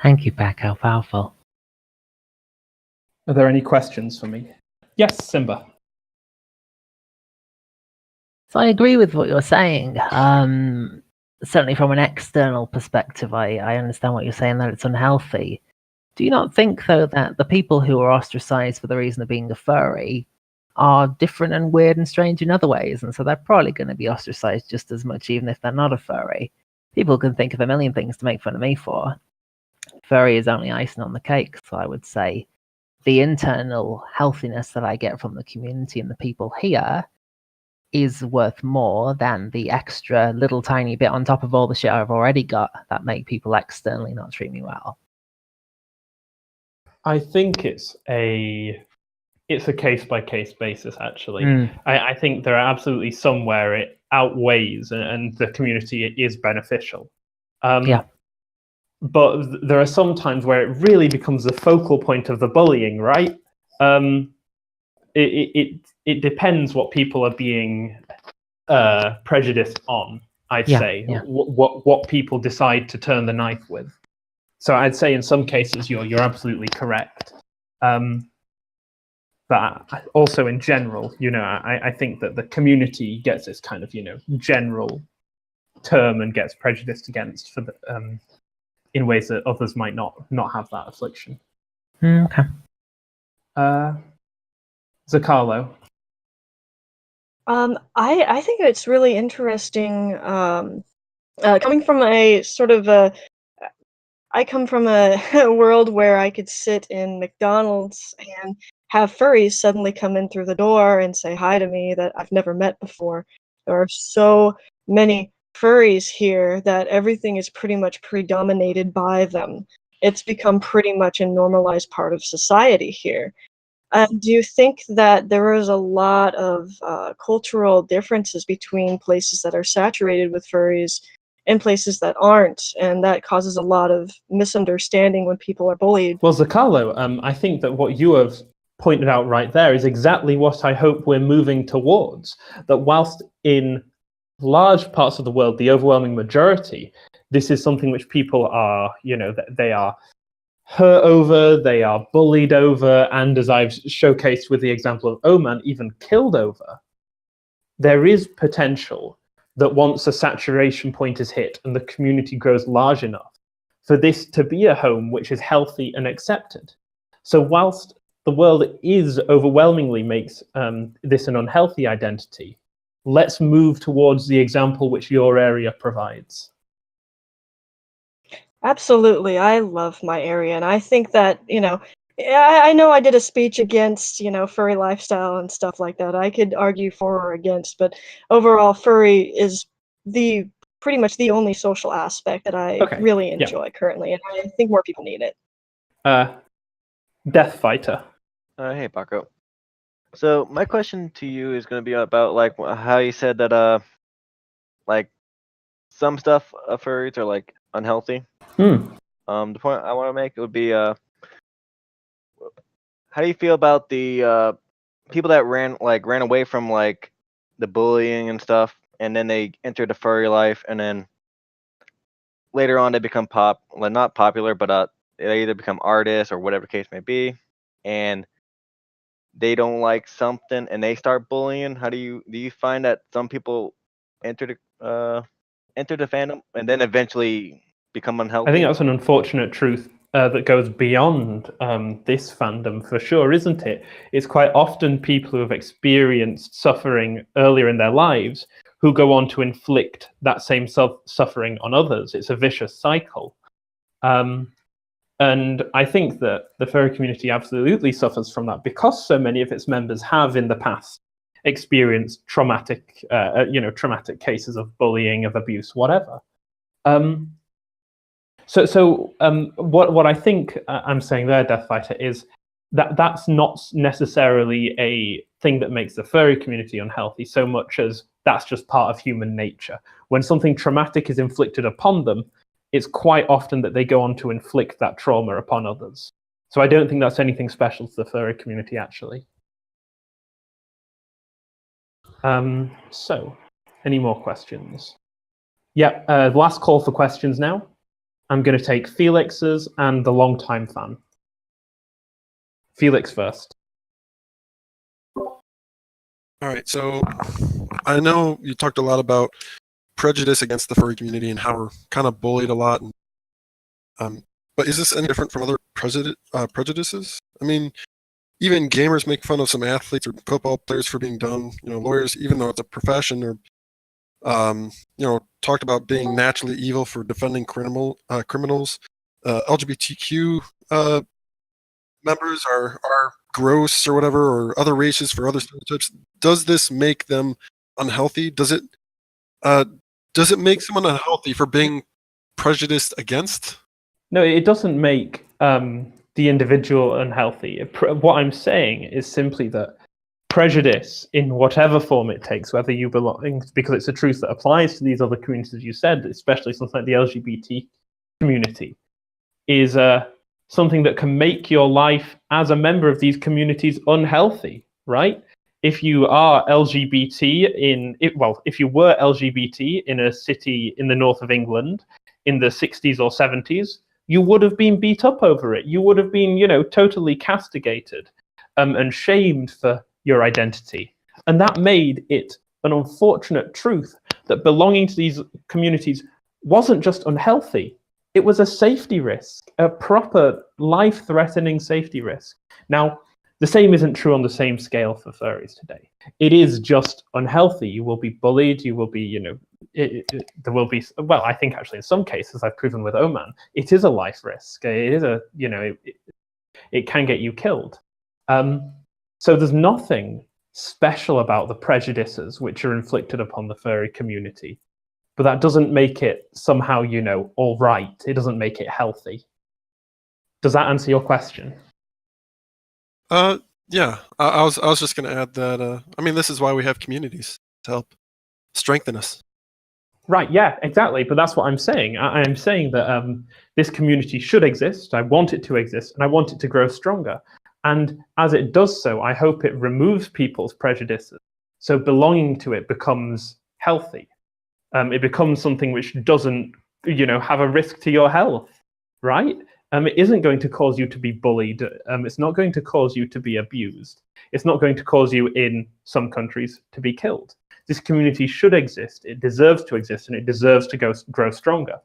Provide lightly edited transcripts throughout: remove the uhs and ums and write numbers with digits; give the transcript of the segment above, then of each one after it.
Thank you, Paco. Powerful. Are there any questions for me? Yes, Simba. So I agree with what you're saying. Certainly from an external perspective, I understand what you're saying, that it's unhealthy. Do you not think, though, that the people who are ostracized for the reason of being a furry are different and weird and strange in other ways, and so they're probably going to be ostracized just as much, even if they're not a furry? People can think of a million things to make fun of me for. Furry is only icing on the cake, so I would say the internal healthiness that I get from the community and the people here is worth more than the extra little tiny bit on top of all the shit I've already got that make people externally not treat me well. I think it's a case by case basis. Actually, I think there are absolutely some where it outweighs and the community is beneficial. Yeah. But there are some times where it really becomes the focal point of the bullying, right? It depends what people are being prejudiced on. I'd say what people decide to turn the knife with. So I'd say in some cases you're absolutely correct. But also in general, I think that the community gets this kind of general term and gets prejudiced against for the in ways that others might not have that affliction. Okay. Zacarlo. I think it's really interesting. Coming from a sort of I come from a world where I could sit in McDonald's and have furries suddenly come in through the door and say hi to me that I've never met before. There are so many furries here that everything is pretty much predominated by them. It's become pretty much a normalized part of society here. Do you think that there is a lot of cultural differences between places that are saturated with furries and places that aren't, and that causes a lot of misunderstanding when people are bullied? Well, Zacarlo, I think that what you have pointed out right there is exactly what I hope we're moving towards. That whilst in large parts of the world, the overwhelming majority, this is something which people are, they are hurt over, they are bullied over, and as I've showcased with the example of Oman, even killed over. There is potential that once a saturation point is hit and the community grows large enough, for this to be a home which is healthy and accepted. So whilst the world is overwhelmingly makes this an unhealthy identity, let's move towards the example which your area provides. Absolutely. I love my area, and I think that, I know I did a speech against, furry lifestyle and stuff like that. I could argue for or against, but overall, furry is pretty much the only social aspect that I really enjoy currently, and I think more people need it. Death Fighter. Hey, Paco. So my question to you is going to be about like how you said that like some stuff furries are like unhealthy. The point I want to make would be how do you feel about the people that ran away from like the bullying and stuff, and then they enter the furry life, and then later on they become not popular, but they either become artists or whatever case may be, and they don't like something and they start bullying? How do you find that some people enter the fandom and then eventually become unhealthy? I think that's an unfortunate truth that goes beyond this fandom for sure, isn't it? It's quite often people who have experienced suffering earlier in their lives who go on to inflict that same suffering on others. It's a vicious cycle. And I think that the furry community absolutely suffers from that because so many of its members have in the past experienced traumatic cases of bullying, of abuse, whatever. So what I think I'm saying there, Death Fighter, is that that's not necessarily a thing that makes the furry community unhealthy so much as that's just part of human nature. When something traumatic is inflicted upon them, it's quite often that they go on to inflict that trauma upon others. So I don't think that's anything special to the furry community, actually. So, any more questions? Yeah, last call for questions now. I'm going to take Felix's and the long-time fan. Felix first. All right, so I know you talked a lot about prejudice against the furry community and how we're kind of bullied a lot. But is this any different from other prejudices? I mean, even gamers make fun of some athletes or football players for being dumb. Lawyers, even though it's a profession, or talked about being naturally evil for defending criminals. LGBTQ members are gross or whatever, or other races for other stereotypes. Does this make them unhealthy? Does it make someone unhealthy for being prejudiced against? No, it doesn't make the individual unhealthy. What I'm saying is simply that prejudice, in whatever form it takes, whether you belong, because it's a truth that applies to these other communities you said, especially something like the LGBT community, is something that can make your life as a member of these communities unhealthy, right? If you are LGBT if you were LGBT in a city in the north of England in the 60s or 70s, you would have been beat up over it. You would have been, totally castigated and shamed for your identity. And that made it an unfortunate truth that belonging to these communities wasn't just unhealthy. It was a safety risk, a proper life-threatening safety risk. Now, the same isn't true on the same scale for furries today. It is just unhealthy. You will be bullied. You will be, there will be, well, I think actually in some cases, I've proven with Oman, it is a life risk. It is it can get you killed. So there's nothing special about the prejudices which are inflicted upon the furry community. But that doesn't make it somehow, all right. It doesn't make it healthy. Does that answer your question? Yeah. I was just going to add that. This is why we have communities, to help strengthen us. Right. Yeah. Exactly. But that's what I'm saying. I'm saying that this community should exist. I want it to exist, and I want it to grow stronger. And as it does so, I hope it removes people's prejudices. So belonging to it becomes healthy. It becomes something which doesn't, have a risk to your health, right? It isn't going to cause you to be bullied. It's not going to cause you to be abused. It's not going to cause you, in some countries, to be killed. This community should exist. It deserves to exist, and it deserves to grow stronger.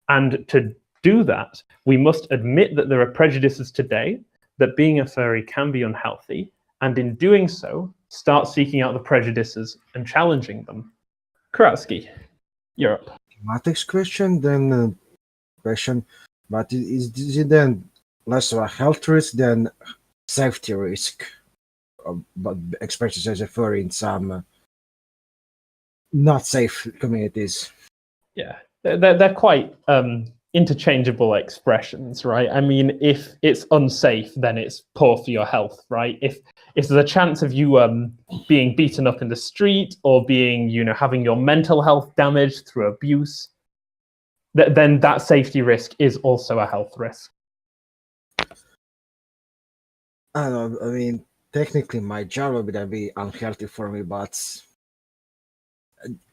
And to do that, we must admit that there are prejudices today, that being a furry can be unhealthy, and in doing so, start seeking out the prejudices and challenging them. Karatsky, you're up. Mathematics question, then question, but is it then less of a health risk than safety risk? But expressed as a furry in some not safe communities. Yeah, they're quite interchangeable expressions, right? If it's unsafe, then it's poor for your health, right? If there's a chance of you being beaten up in the street, or being, having your mental health damaged through abuse, then that safety risk is also a health risk. I don't know, technically my job would be unhealthy for me, but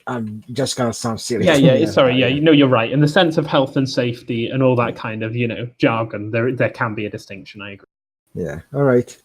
I'm just gonna sound silly. You're right. In the sense of health and safety and all that kind of, jargon, there can be a distinction, I agree. Yeah, all right.